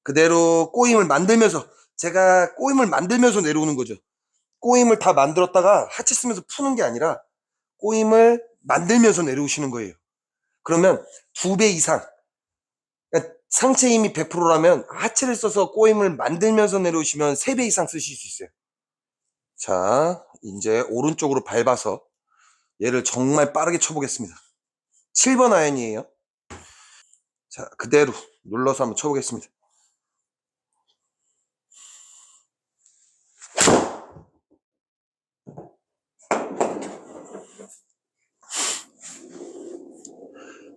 그대로 꼬임을 만들면서, 제가 꼬임을 만들면서 내려오는 거죠. 꼬임을 다 만들었다가 하체 쓰면서 푸는 게 아니라 꼬임을 만들면서 내려오시는 거예요. 그러면 2배 이상, 그러니까 상체 힘이 100%라면 하체를 써서 꼬임을 만들면서 내려오시면 3배 이상 쓰실 수 있어요. 자, 이제 오른쪽으로 밟아서 얘를 정말 빠르게 쳐보겠습니다. 7번 아연이에요. 자, 그대로 눌러서 한번 쳐보겠습니다.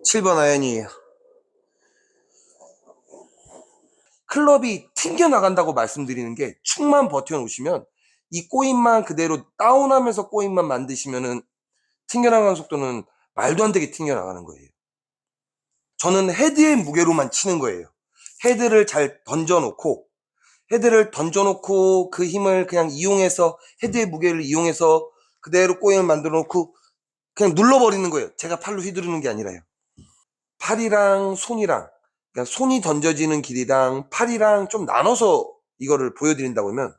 칠 번 아연이에요. 클럽이 튕겨나간다고 말씀드리는 게, 축만 버텨놓으시면 이 꼬임만 그대로 다운하면서 꼬임만 만드시면은 튕겨나가는 속도는 말도 안 되게 튕겨나가는 거예요. 저는 헤드의 무게로만 치는 거예요. 헤드를 잘 던져놓고 그 힘을 그냥 이용해서, 헤드의 무게를 이용해서 그대로 꼬임을 만들어 놓고 그냥 눌러버리는 거예요. 제가 팔로 휘두르는 게 아니라요. 팔이랑 손이랑, 그러니까 손이 던져지는 길이랑 팔이랑 좀 나눠서 이거를 보여드린다고 하면,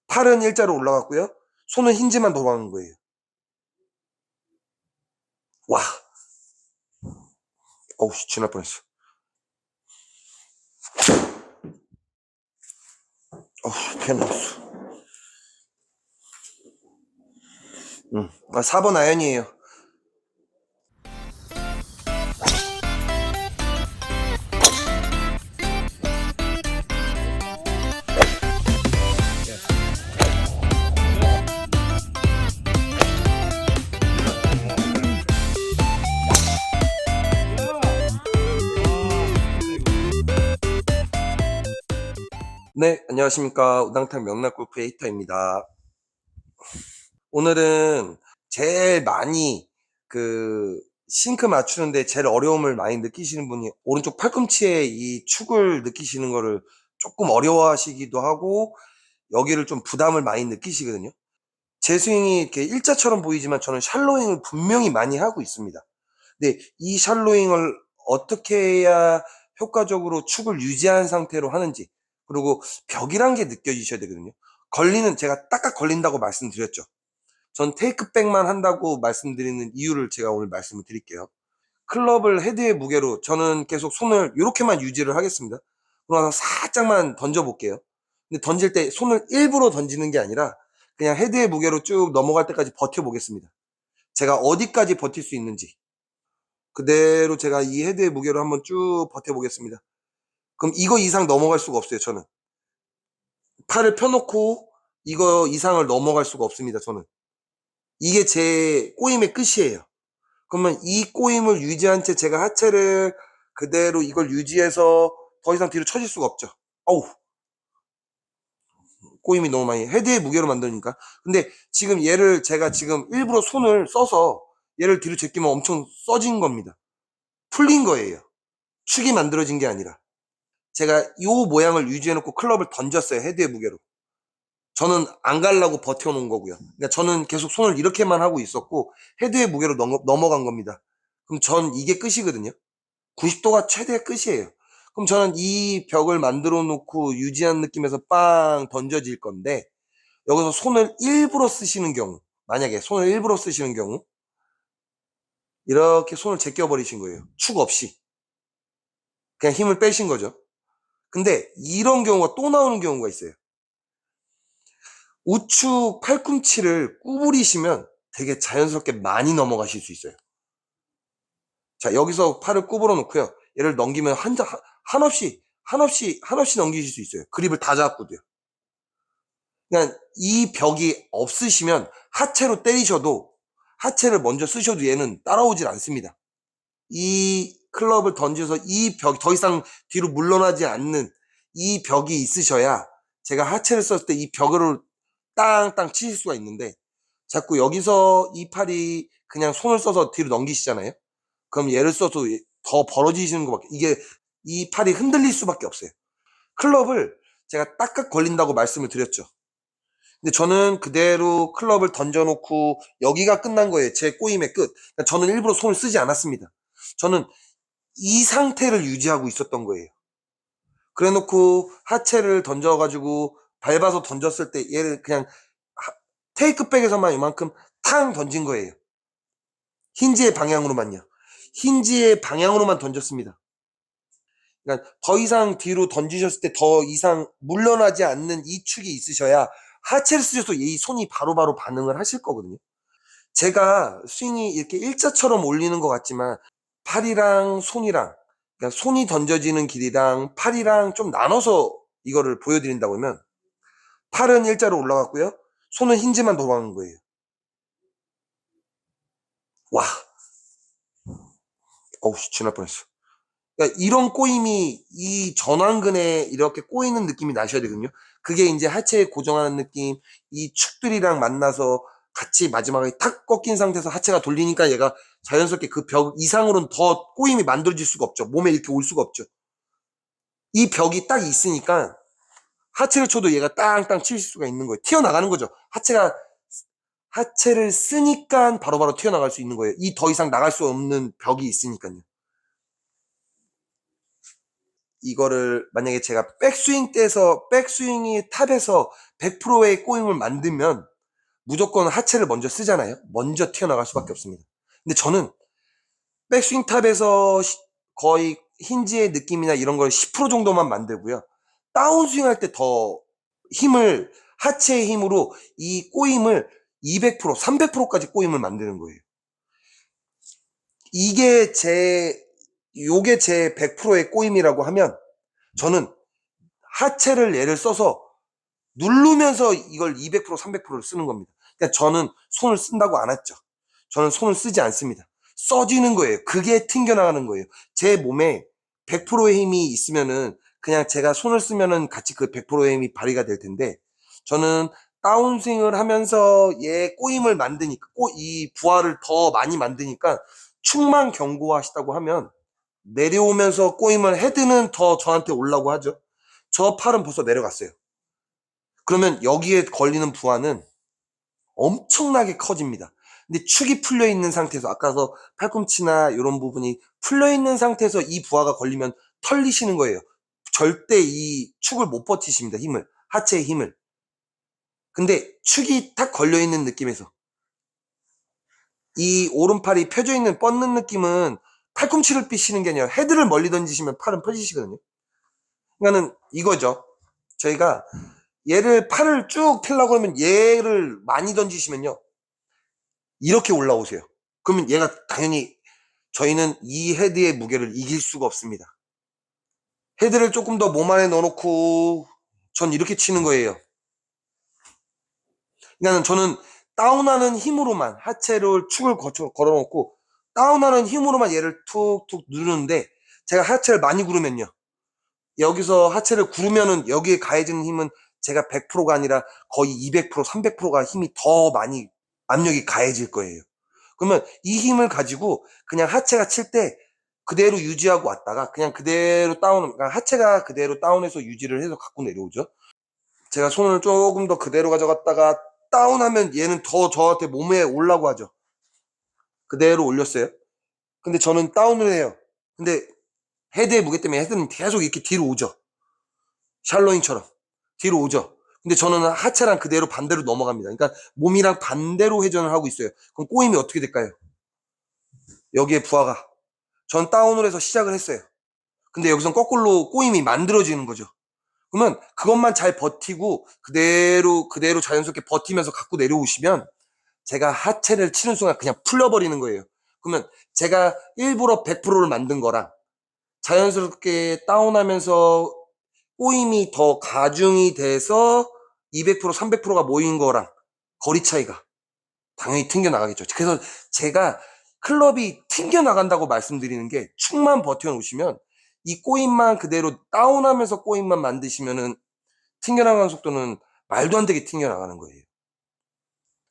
팔은 일자로 올라갔고요, 손은 힌지만 돌아가는 거예요. 와, 어우, 지날 뻔했어. 어우, 큰일 났어. 4번 아연이에요. 네, 안녕하십니까. 우당탕 명락골프 에이터입니다. 오늘은 제일 많이 싱크 맞추는데 제일 어려움을 많이 느끼시는 분이, 오른쪽 팔꿈치에 이 축을 느끼시는 거를 조금 어려워하시기도 하고 여기를 좀 부담을 많이 느끼시거든요. 제 스윙이 이렇게 일자처럼 보이지만 저는 샬로잉을 분명히 많이 하고 있습니다. 근데 이 샬로잉을 어떻게 해야 효과적으로 축을 유지한 상태로 하는지, 그리고 벽이란 게 느껴지셔야 되거든요. 제가 딱딱 걸린다고 말씀드렸죠. 전 테이크백만 한다고 말씀드리는 이유를 제가 오늘 말씀을 드릴게요. 클럽을 헤드의 무게로 저는 계속 손을 이렇게만 유지를 하겠습니다. 그러고 살짝만 던져 볼게요. 근데 던질 때 손을 일부러 던지는 게 아니라 그냥 헤드의 무게로 쭉 넘어갈 때까지 버텨 보겠습니다. 제가 어디까지 버틸 수 있는지 그대로 제가 이 헤드의 무게로 한번 쭉 버텨 보겠습니다. 그럼 이거 이상 넘어갈 수가 없어요. 저는 팔을 펴놓고 이거 이상을 넘어갈 수가 없습니다. 저는 이게 제 꼬임의 끝이에요. 그러면 이 꼬임을 유지한 채 제가 하체를 그대로 이걸 유지해서 더 이상 뒤로 처질 수가 없죠. 어우, 꼬임이 너무 많이, 헤드의 무게로 만드니까. 근데 지금 얘를 제가 지금 일부러 손을 써서 얘를 뒤로 제끼면 엄청 써진 겁니다. 풀린 거예요. 축이 만들어진 게 아니라. 제가 이 모양을 유지해놓고 클럽을 던졌어요. 헤드의 무게로. 저는 안 가려고 버텨놓은 거고요. 그러니까 저는 계속 손을 이렇게만 하고 있었고 헤드의 무게로 넘어간 겁니다. 그럼 전 이게 끝이거든요. 90도가 최대 끝이에요. 그럼 저는 이 벽을 만들어 놓고 유지한 느낌에서 빵 던져질 건데, 여기서 손을 일부러 쓰시는 경우, 만약에 손을 일부러 쓰시는 경우 이렇게 손을 제껴 버리신 거예요. 축 없이 그냥 힘을 빼신 거죠. 근데 이런 경우가 또 나오는 경우가 있어요. 우측 팔꿈치를 구부리시면 되게 자연스럽게 많이 넘어가실 수 있어요. 자, 여기서 팔을 구부려 놓고요, 얘를 넘기면 한없이 넘기실 수 있어요. 그립을 다 잡고도요. 그냥 이 벽이 없으시면 하체로 때리셔도, 하체를 먼저 쓰셔도 얘는 따라오질 않습니다. 이 클럽을 던져서 이 벽, 더 이상 뒤로 물러나지 않는 이 벽이 있으셔야 제가 하체를 썼을 때 이 벽을 땅땅 치실 수가 있는데, 자꾸 여기서 이 팔이 그냥 손을 써서 뒤로 넘기시잖아요. 그럼 얘를 써도 더 벌어지시는 것밖에, 이게 이 팔이 흔들릴 수밖에 없어요. 클럽을 제가 딱딱 걸린다고 말씀을 드렸죠. 근데 저는 그대로 클럽을 던져놓고 여기가 끝난 거예요. 제 꼬임의 끝. 그러니까 저는 일부러 손을 쓰지 않았습니다. 저는 이 상태를 유지하고 있었던 거예요. 그래 놓고 하체를 던져가지고 밟아서 던졌을 때 얘를 그냥 테이크백에서만 이만큼 탕 던진 거예요. 힌지의 방향으로만요. 힌지의 방향으로만 던졌습니다. 그러니까 더 이상 뒤로 던지셨을 때 더 이상 물러나지 않는 이 축이 있으셔야 하체를 쓰셔서 이 손이 바로바로 반응을 하실 거거든요. 제가 스윙이 이렇게 일자처럼 올리는 것 같지만 팔이랑 손이랑, 그러니까 손이 던져지는 길이랑 팔이랑 좀 나눠서 이거를 보여드린다고 하면 팔은 일자로 올라갔고요. 손은 힌지만 돌아가는 거예요. 와, 어우, 지날 뻔했어. 그러니까 이런 꼬임이 이 전완근에 이렇게 꼬이는 느낌이 나셔야 되거든요. 그게 이제 하체에 고정하는 느낌, 이 축들이랑 만나서 같이 마지막에 탁 꺾인 상태에서 하체가 돌리니까 얘가 자연스럽게 그 벽 이상으로는 더 꼬임이 만들어질 수가 없죠. 몸에 이렇게 올 수가 없죠. 이 벽이 딱 있으니까 하체를 쳐도 얘가 땅땅 칠 수가 있는 거예요. 튀어나가는 거죠. 하체를 쓰니까 바로바로 튀어나갈 수 있는 거예요. 이 더 이상 나갈 수 없는 벽이 있으니까요. 이거를 만약에 제가 백스윙이 탑에서 100%의 꼬임을 만들면 무조건 하체를 먼저 쓰잖아요. 먼저 튀어나갈 수밖에 없습니다. 근데 저는 백스윙 탑에서 거의 힌지의 느낌이나 이런 걸 10% 정도만 만들고요. 다운스윙 할 때 더 힘을, 하체의 힘으로 이 꼬임을 200%, 300%까지 꼬임을 만드는 거예요. 이게 요게 제 100%의 꼬임이라고 하면 저는 하체를 예를 써서 누르면서 이걸 200%, 300%를 쓰는 겁니다. 그러니까 저는 손을 쓴다고 안 했죠. 저는 손을 쓰지 않습니다. 써지는 거예요. 그게 튕겨나가는 거예요. 제 몸에 100%의 힘이 있으면은 그냥 제가 손을 쓰면은 같이 그 100%의 힘이 발휘가 될 텐데 저는 다운스윙을 하면서 얘 꼬임을 만드니까 이 부하를 더 많이 만드니까 축만 견고하시다고 하면 내려오면서 꼬임을 헤드는 더 저한테 올라고 하죠. 저 팔은 벌써 내려갔어요. 그러면 여기에 걸리는 부하는 엄청나게 커집니다. 근데 축이 풀려 있는 상태에서 아까서 팔꿈치나 이런 부분이 풀려 있는 상태에서 이 부하가 걸리면 털리시는 거예요. 절대 이 축을 못 버티십니다. 힘을. 하체의 힘을. 근데 축이 탁 걸려 있는 느낌에서 이 오른팔이 펴져 있는 뻗는 느낌은 팔꿈치를 삐시는 게 아니라 헤드를 멀리 던지시면 팔은 펴지시거든요. 그러니까는 이거죠. 저희가 얘를 팔을 쭉 펴려고 하면 얘를 많이 던지시면요. 이렇게 올라오세요. 그러면 얘가 당연히 저희는 이 헤드의 무게를 이길 수가 없습니다. 헤드를 조금 더 몸 안에 넣어놓고 전 이렇게 치는 거예요. 그러니까 저는 다운하는 힘으로만 하체를 축을 걸어놓고 다운하는 힘으로만 얘를 툭툭 누르는데 제가 하체를 많이 구르면요. 여기서 하체를 구르면은 여기에 가해지는 힘은 제가 100%가 아니라 거의 200%, 300%가 힘이 더 많이 압력이 가해질 거예요. 그러면 이 힘을 가지고 그냥 하체가 칠 때 그대로 유지하고 왔다가 그냥 그대로 그러니까 하체가 그대로 다운해서 유지를 해서 갖고 내려오죠. 제가 손을 조금 더 그대로 가져갔다가 다운하면 얘는 더 저한테 몸에 올라고 하죠. 그대로 올렸어요. 근데 저는 다운을 해요. 근데 헤드의 무게 때문에 헤드는 계속 이렇게 뒤로 오죠. 샬로잉처럼 뒤로 오죠. 근데 저는 하체랑 그대로 반대로 넘어갑니다. 그러니까 몸이랑 반대로 회전을 하고 있어요. 그럼 꼬임이 어떻게 될까요? 여기에 부하가 전 다운을 해서 시작을 했어요. 근데 여기선 거꾸로 꼬임이 만들어지는 거죠. 그러면 그것만 잘 버티고 그대로 자연스럽게 버티면서 갖고 내려오시면 제가 하체를 치는 순간 그냥 풀려버리는 거예요. 그러면 제가 일부러 100%를 만든 거랑 자연스럽게 다운하면서 꼬임이 더 가중이 돼서 200%, 300%가 모인 거랑 거리 차이가 당연히 튕겨나가겠죠. 그래서 제가 클럽이 튕겨나간다고 말씀드리는 게 축만 버텨놓으시면 이 꼬임만 그대로 다운하면서 꼬임만 만드시면은 튕겨나가는 속도는 말도 안 되게 튕겨나가는 거예요.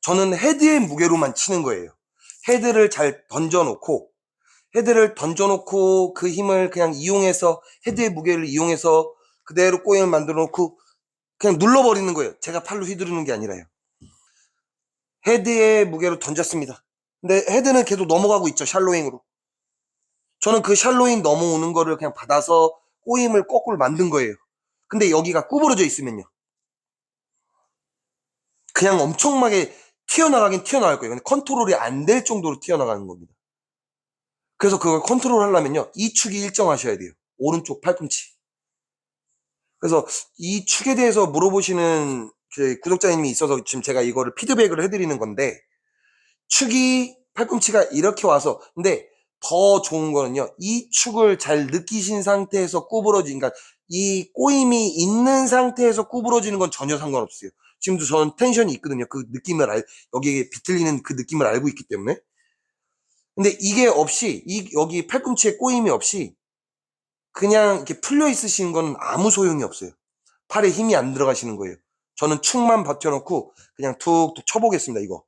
저는 헤드의 무게로만 치는 거예요. 헤드를 던져놓고 그 힘을 그냥 이용해서 헤드의 무게를 이용해서 그대로 꼬임을 만들어 놓고 그냥 눌러버리는 거예요. 제가 팔로 휘두르는 게 아니라요. 헤드의 무게로 던졌습니다. 근데 헤드는 계속 넘어가고 있죠. 샬로잉으로. 저는 그 샬로잉 넘어오는 거를 그냥 받아서 꼬임을 거꾸로 만든 거예요. 근데 여기가 구부러져 있으면요, 그냥 엄청나게 튀어나가긴 튀어나갈 거예요. 근데 컨트롤이 안 될 정도로 튀어나가는 겁니다. 그래서 그걸 컨트롤 하려면요, 이 축이 일정하셔야 돼요. 오른쪽 팔꿈치. 그래서 이 축에 대해서 물어보시는 그 구독자님이 있어서 지금 제가 이거를 피드백을 해드리는 건데, 축이 팔꿈치가 이렇게 와서, 근데 더 좋은 거는요, 이 축을 잘 느끼신 상태에서 구부러진, 그러니까 이 꼬임이 있는 상태에서 구부러지는 건 전혀 상관없어요. 지금도 저는 텐션이 있거든요. 그 느낌을 여기에 비틀리는 그 느낌을 알고 있기 때문에. 근데 이게 없이, 여기 팔꿈치에 꼬임이 없이 그냥 이렇게 풀려 있으신 건 아무 소용이 없어요. 팔에 힘이 안 들어가시는 거예요. 저는 축만 버텨놓고 그냥 툭툭 쳐보겠습니다, 이거.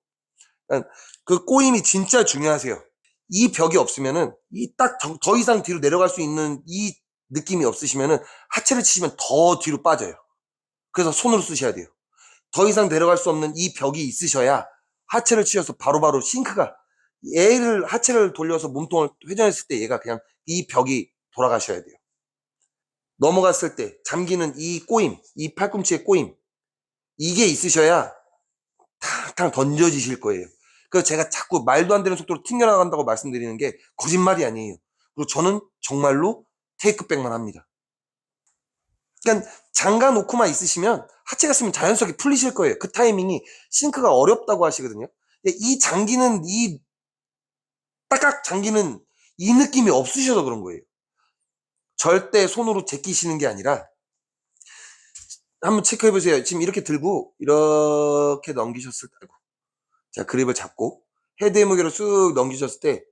그러니까 그 꼬임이 진짜 중요하세요. 이 벽이 없으면은, 이 딱 더 이상 뒤로 내려갈 수 있는 이 느낌이 없으시면은 하체를 치시면 더 뒤로 빠져요. 그래서 손으로 쓰셔야 돼요. 더 이상 내려갈 수 없는 이 벽이 있으셔야 하체를 치셔서 바로바로 싱크가, 얘를 하체를 돌려서 몸통을 회전했을 때 얘가 그냥 이 벽이 돌아가셔야 돼요. 넘어갔을 때 잠기는 이 꼬임, 이 팔꿈치의 꼬임, 이게 있으셔야 탕탕 던져지실 거예요. 그래서 제가 자꾸 말도 안 되는 속도로 튕겨나간다고 말씀드리는 게 거짓말이 아니에요. 그리고 저는 정말로 테이크백만 합니다. 그러니까 잠가 놓고만 있으시면 하체가 쓰면 자연스럽게 풀리실 거예요. 그 타이밍이, 싱크가 어렵다고 하시거든요. 이 잠기는, 이 딱딱 잠기는 이 느낌이 없으셔서 그런 거예요. 절대 손으로 제끼시는 게 아니라, 한번 체크해 보세요. 지금 이렇게 들고 이렇게 넘기셨을 때, 자, 그립을 잡고 헤드의 무게로 쑥 넘기셨을 때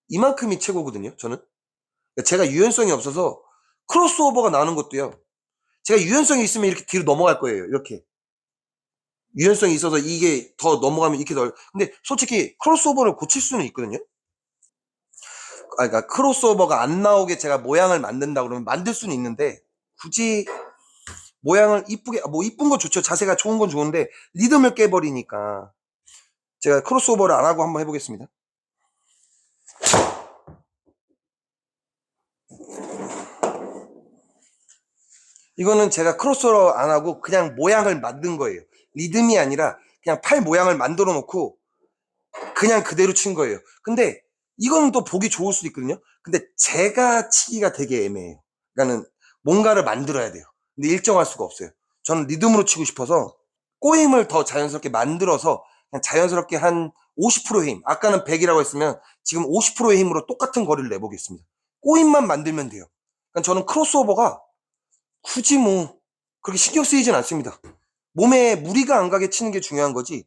이만큼이 최고거든요, 저는. 제가 유연성이 없어서 크로스오버가 나는 것도요, 제가 유연성이 있으면 이렇게 뒤로 넘어갈 거예요. 이렇게 유연성이 있어서 이게 더 넘어가면 이렇게 더, 근데 솔직히 크로스오버를 고칠 수는 있거든요. 그러니까 크로스오버가 안 나오게 제가 모양을 만든다 그러면 만들 수는 있는데, 굳이 모양을 이쁘게, 뭐 이쁜 거 좋죠, 자세가 좋은 건 좋은데 리듬을 깨버리니까 제가 크로스오버를 안 하고 한번 해보겠습니다. 이거는 제가 크로스오버 안 하고 그냥 모양을 만든 거예요. 리듬이 아니라 그냥 팔 모양을 만들어 놓고 그냥 그대로 친 거예요. 근데 이거는 또 보기 좋을 수도 있거든요. 근데 제가 치기가 되게 애매해요. 그러니까는 뭔가를 만들어야 돼요. 근데 일정할 수가 없어요. 저는 리듬으로 치고 싶어서 꼬임을 더 자연스럽게 만들어서 그냥 자연스럽게 한 50%의 힘, 아까는 100이라고 했으면 지금 50%의 힘으로 똑같은 거리를 내보겠습니다. 꼬임만 만들면 돼요. 그러니까 저는 크로스오버가 굳이 뭐 그렇게 신경 쓰이진 않습니다. 몸에 무리가 안 가게 치는 게 중요한 거지,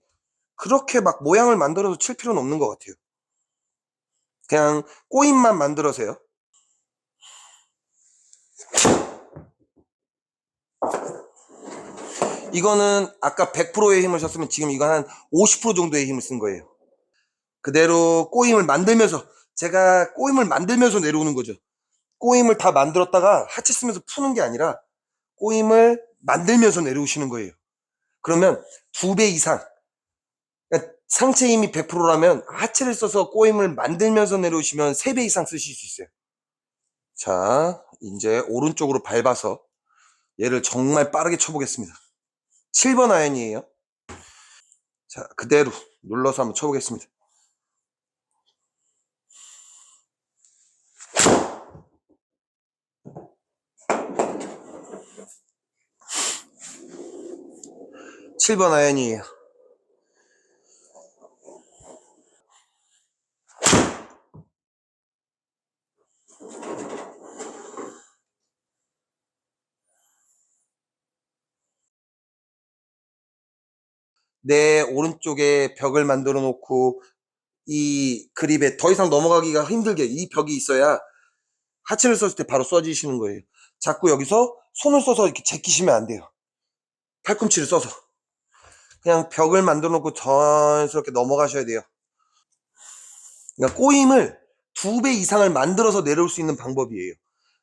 그렇게 막 모양을 만들어서 칠 필요는 없는 것 같아요. 그냥 꼬임만 만들어서요. 이거는 아까 100%의 힘을 썼으면 지금 이거 한 50% 정도의 힘을 쓴 거예요. 그대로 꼬임을 만들면서, 제가 꼬임을 만들면서 내려오는 거죠. 꼬임을 다 만들었다가 하체 쓰면서 푸는 게 아니라 꼬임을 만들면서 내려오시는 거예요. 그러면 2배 이상, 그러니까 상체 힘이 100%라면 하체를 써서 꼬임을 만들면서 내려오시면 3배 이상 쓰실 수 있어요. 자, 이제 오른쪽으로 밟아서 얘를 정말 빠르게 쳐보겠습니다. 7번 아이언이에요. 자, 그대로 눌러서 한번 쳐보겠습니다. 7번 아이언이에요. 내 오른쪽에 벽을 만들어 놓고 이 그립에 더 이상 넘어가기가 힘들게 이 벽이 있어야 하체를 썼을 때 바로 써지시는 거예요. 자꾸 여기서 손을 써서 이렇게 제끼시면 안 돼요. 팔꿈치를 써서 그냥 벽을 만들어 놓고 자연스럽게 넘어가셔야 돼요. 그러니까 꼬임을 2배 이상을 만들어서 내려올 수 있는 방법이에요.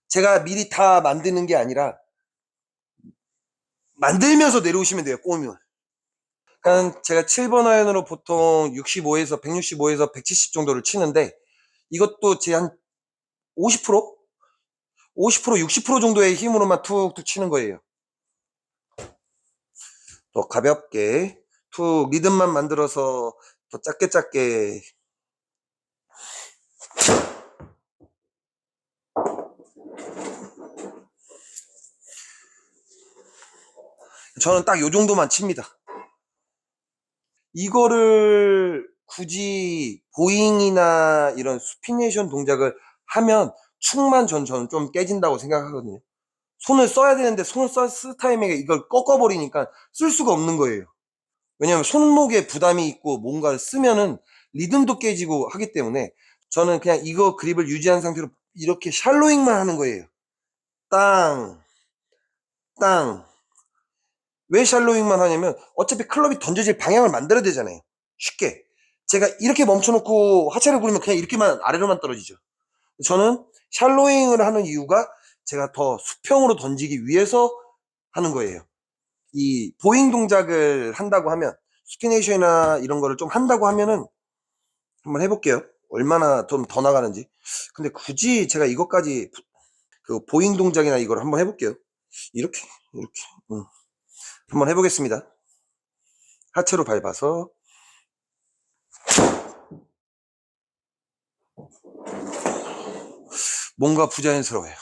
제가 미리 다 만드는 게 아니라 만들면서 내려오시면 돼요, 꼬임을. 그러니까 제가 7번 아이언으로 보통 65에서 165에서 170 정도를 치는데, 이것도 제 한 50%? 50% 60% 정도의 힘으로만 툭툭 치는 거예요. 더 가볍게 툭 리듬만 만들어서 더 작게 작게. 저는 딱 요 정도만 칩니다. 이거를 굳이 보잉이나 이런 수피네이션 동작을 하면 축만 저는 좀 깨진다고 생각하거든요. 손을 써야 되는데 손을 쓸 타이밍에 이걸 꺾어버리니까 쓸 수가 없는 거예요. 왜냐면 손목에 부담이 있고 뭔가를 쓰면은 리듬도 깨지고 하기 때문에 저는 그냥 이거 그립을 유지한 상태로 이렇게 샬로잉만 하는 거예요. 땅, 땅. 왜 샬로잉만 하냐면 어차피 클럽이 던져질 방향을 만들어야 되잖아요. 쉽게. 제가 이렇게 멈춰놓고 하체를 굴리면 그냥 이렇게만 아래로만 떨어지죠. 저는 샬로잉을 하는 이유가 제가 더 수평으로 던지기 위해서 하는 거예요. 이 보잉 동작을 한다고 하면 스피네이션이나 이런 거를 좀 한다고 하면은 한번 해볼게요. 얼마나 좀 더 나가는지. 근데 굳이 제가 이것까지 그 보잉 동작이나 이걸 한번 해볼게요. 이렇게 한번 해보겠습니다. 하체로 밟아서 뭔가 부자연스러워요.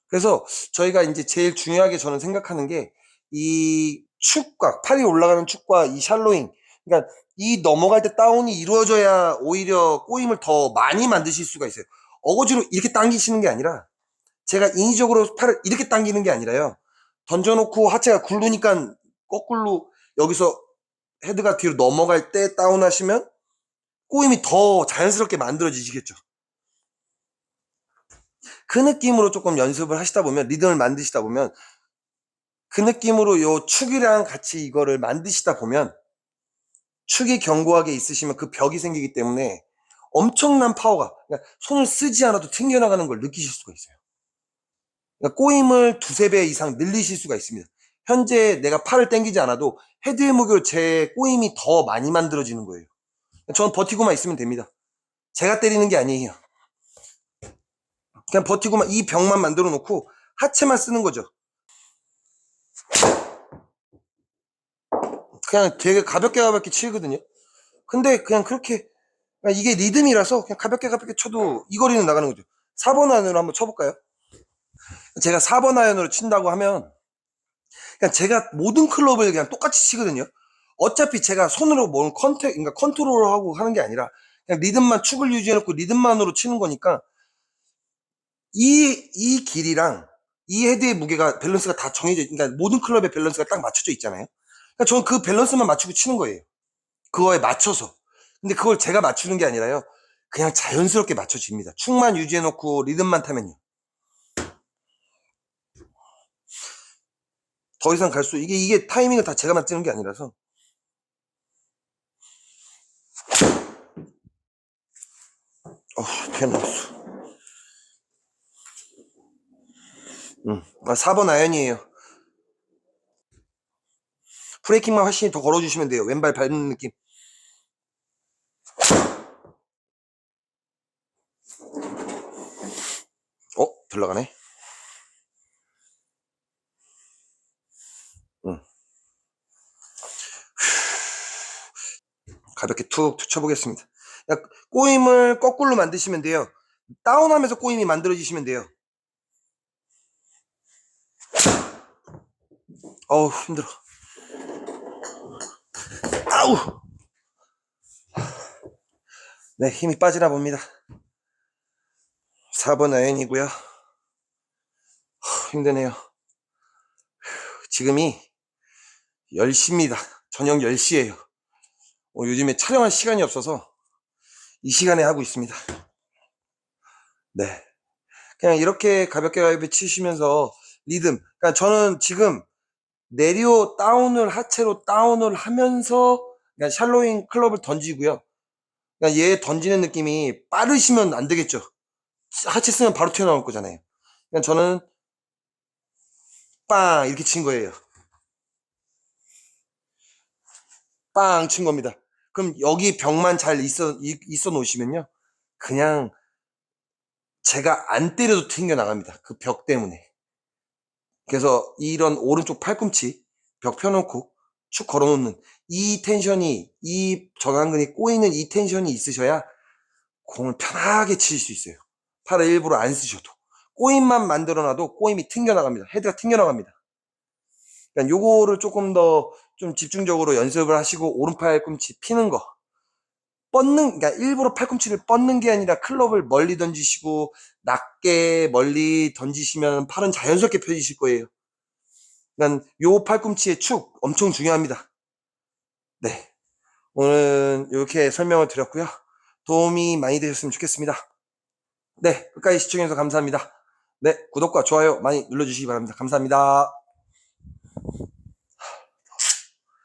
그래서 저희가 이제 제일 중요하게 저는 생각하는 게 이 축과 팔이 올라가는 축과 이 샬로잉, 그러니까 이 넘어갈 때 다운이 이루어져야 오히려 꼬임을 더 많이 만드실 수가 있어요. 어거지로 이렇게 당기시는 게 아니라 제가 인위적으로 팔을 이렇게 당기는 게 아니라요. 던져놓고 하체가 굴르니까 거꾸로 여기서 헤드가 뒤로 넘어갈 때 다운하시면 꼬임이 더 자연스럽게 만들어지시겠죠. 그 느낌으로 조금 연습을 하시다 보면, 리듬을 만드시다 보면, 그 느낌으로 요 축이랑 같이 이거를 만드시다 보면 축이 견고하게 있으시면 그 벽이 생기기 때문에 엄청난 파워가, 그러니까 손을 쓰지 않아도 튕겨나가는 걸 느끼실 수가 있어요. 그러니까 꼬임을 두세 배 이상 늘리실 수가 있습니다. 현재 내가 팔을 당기지 않아도 헤드의 무게로 제 꼬임이 더 많이 만들어지는 거예요. 저는 버티고만 있으면 됩니다. 제가 때리는 게 아니에요. 그냥 버티고만 이 벽만 만들어 놓고 하체만 쓰는 거죠. 그냥 되게 가볍게 가볍게 치거든요. 근데 그냥 그렇게, 그냥 이게 리듬이라서 그냥 가볍게 가볍게 쳐도 이 거리는 나가는 거죠. 4번 아이언으로 한번 쳐볼까요? 제가 4번 아이언으로 친다고 하면 그냥 제가 모든 클럽을 그냥 똑같이 치거든요. 어차피 제가 손으로 뭘 그러니까 컨트롤하고 하는 게 아니라 그냥 리듬만 축을 유지해놓고 리듬만으로 치는 거니까 이 길이랑 이 헤드의 무게가 밸런스가 다 정해져, 그러니까 모든 클럽의 밸런스가 딱 맞춰져 있잖아요. 그러니까 저는 그 밸런스만 맞추고 치는 거예요. 그거에 맞춰서. 근데 그걸 제가 맞추는 게 아니라요. 그냥 자연스럽게 맞춰집니다. 축만 유지해놓고 리듬만 타면요. 더 이상 갈 수, 이게 타이밍을 다 제가 맞추는 게 아니라서. 태어났어. 4번 아이언이에요. 브레이킹만 훨씬 더 걸어주시면 돼요. 왼발 밟는 느낌. 들어가네. 응. 가볍게 툭툭 쳐보겠습니다. 꼬임을 거꾸로 만드시면 돼요. 다운하면서 꼬임이 만들어지시면 돼요. 어우, 힘들어. 아우! 네, 힘이 빠지나 봅니다. 4번 아이언이고요. 힘드네요. 지금이 10시입니다. 저녁 10시에요. 요즘에 촬영할 시간이 없어서 이 시간에 하고 있습니다. 네. 그냥 이렇게 가볍게 가볍게 치시면서 리듬. 그러니까 저는 지금 내리오 다운을 하체로 다운을 하면서 그냥 샬로잉 클럽을 던지고요. 그러니까 얘 던지는 느낌이 빠르시면 안 되겠죠. 하체 쓰면 바로 튀어나올 거잖아요. 그냥 저는 빵 이렇게 친 거예요. 빵 친 겁니다. 그럼 여기 벽만 잘 있어 놓으시면요. 그냥 제가 안 때려도 튕겨나갑니다. 그 벽 때문에. 그래서 이런 오른쪽 팔꿈치 벽 펴놓고 축 걸어놓는 이 텐션이, 이 전완근이 꼬이는 이 텐션이 있으셔야 공을 편하게 칠 수 있어요. 팔을 일부러 안 쓰셔도. 꼬임만 만들어놔도 꼬임이 튕겨나갑니다. 헤드가 튕겨나갑니다. 그러니까 요거를 조금 더 좀 집중적으로 연습을 하시고 오른팔 꿈치 피는 거. 그러니까 일부러 팔꿈치를 뻗는 게 아니라 클럽을 멀리 던지시고 낮게 멀리 던지시면 팔은 자연스럽게 펴지실 거예요. 그러니까 요 팔꿈치의 축 엄청 중요합니다. 네. 오늘 이렇게 설명을 드렸고요. 도움이 많이 되셨으면 좋겠습니다. 네. 끝까지 시청해주셔서 감사합니다. 네. 구독과 좋아요 많이 눌러주시기 바랍니다. 감사합니다.